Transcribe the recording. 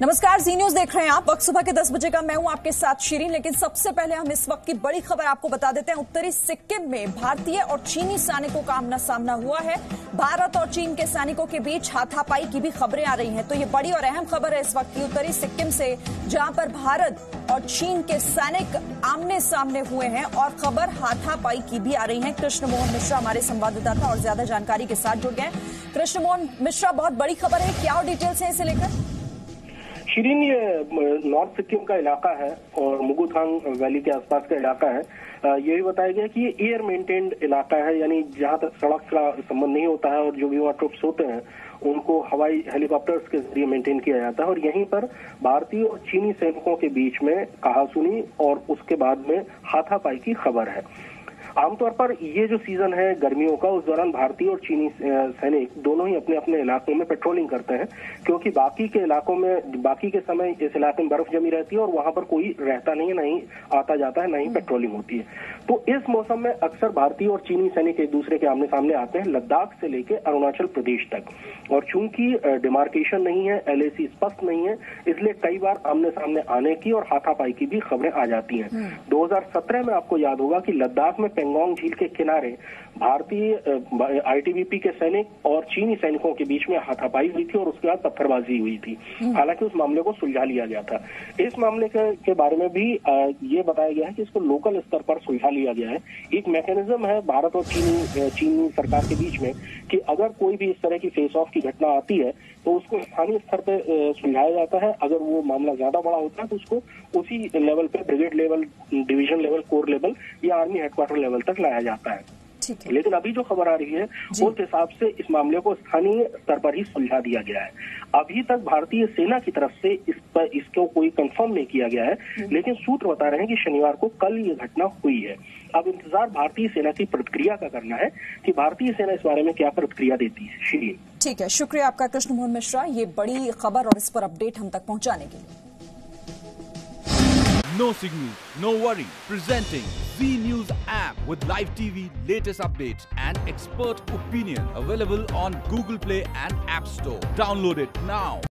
नमस्कार, जी न्यूज देख रहे हैं आप। वक्त सुबह के 10 बजे का मैं हूं आपके साथ शीरीन। लेकिन सबसे पहले हम इस वक्त की बड़ी खबर आपको बता देते हैं। उत्तरी सिक्किम में भारतीय और चीनी सैनिकों का आमना सामना हुआ है। भारत और चीन के सैनिकों के बीच हाथापाई की भी खबरें आ रही हैं। तो ये बड़ी और अहम खबर है इस वक्त की उत्तरी सिक्किम से, जहां पर भारत और चीन के सैनिक आमने सामने हुए हैं और खबर हाथापाई की भी आ रही है। कृष्ण मोहन मिश्रा हमारे संवाददाता और ज्यादा जानकारी के साथ जुड़ गए। कृष्ण मोहन मिश्रा, बहुत बड़ी खबर है, क्या और डिटेल्स है इसे लेकर? शीरीन, ये नॉर्थ सिक्किम का इलाका है और मुगुथांग वैली के आसपास का इलाका है। ये भी बताया गया कि ये एयर मेंटेन्ड इलाका है, यानी जहां तक सड़क का संबंध नहीं होता है और जो भी वहाँ ट्रुप्स होते हैं उनको हवाई हेलीकॉप्टर्स के जरिए मेंटेन किया जाता है। और यहीं पर भारतीय और चीनी सैनिकों के बीच में कहासुनी और उसके बाद में हाथापाई की खबर है। आमतौर पर ये जो सीजन है गर्मियों का, उस दौरान भारतीय और चीनी सैनिक दोनों ही अपने अपने इलाकों में पेट्रोलिंग करते हैं, क्योंकि बाकी के इलाकों में बाकी के समय इस इलाके में बर्फ जमी रहती है और वहां पर कोई रहता नहीं है, ना ही आता जाता है, ना ही पेट्रोलिंग होती है। तो इस मौसम में अक्सर भारतीय और चीनी सैनिक एक दूसरे के आमने सामने आते हैं, लद्दाख से लेकर अरुणाचल प्रदेश तक। और चूंकि डिमार्केशन नहीं है, LAC स्पष्ट नहीं है, इसलिए कई बार आमने सामने आने की और हाथापाई की भी खबरें आ जाती हैं। 2017 में आपको याद होगा कि लद्दाख में पेंगोंग झील के किनारे भारतीय ITBP के सैनिक और चीनी सैनिकों के बीच में हाथापाई हुई थी और उसके बाद पत्थरबाजी हुई थी। हालांकि उस मामले को सुलझा लिया गया था। इस मामले के बारे में भी ये बताया गया है कि इसको लोकल स्तर पर सुलझा लिया गया है। एक मैकेनिज्म है भारत और चीनी सरकार के बीच में कि अगर कोई भी इस तरह की फेस ऑफ की घटना आती है तो उसको स्थानीय स्तर पर सुलझाया जाता है। अगर वो मामला ज्यादा बड़ा होता है तो उसको उसी लेवल पे, brigade level, division level, core level या आर्मी हेडक्वार्टर लेवल तक लाया जाता है। लेकिन अभी जो खबर आ रही है उस हिसाब से इस मामले को स्थानीय स्तर पर ही सुलझा दिया गया है। अभी तक भारतीय सेना की तरफ से इसको कोई कंफर्म नहीं किया गया है, लेकिन सूत्र बता रहे हैं कि शनिवार को कल ये घटना हुई है। अब इंतजार भारतीय सेना की प्रतिक्रिया का करना है कि भारतीय सेना इस बारे में क्या प्रतिक्रिया देती है। शीरीन, ठीक है, शुक्रिया आपका कृष्ण मोहन मिश्रा, ये बड़ी खबर और इस पर अपडेट हम तक पहुंचाने के लिए। No signal, no worry. Presenting Z News app with live TV, latest updates and expert opinion. Available on Google Play and App Store. Download it now.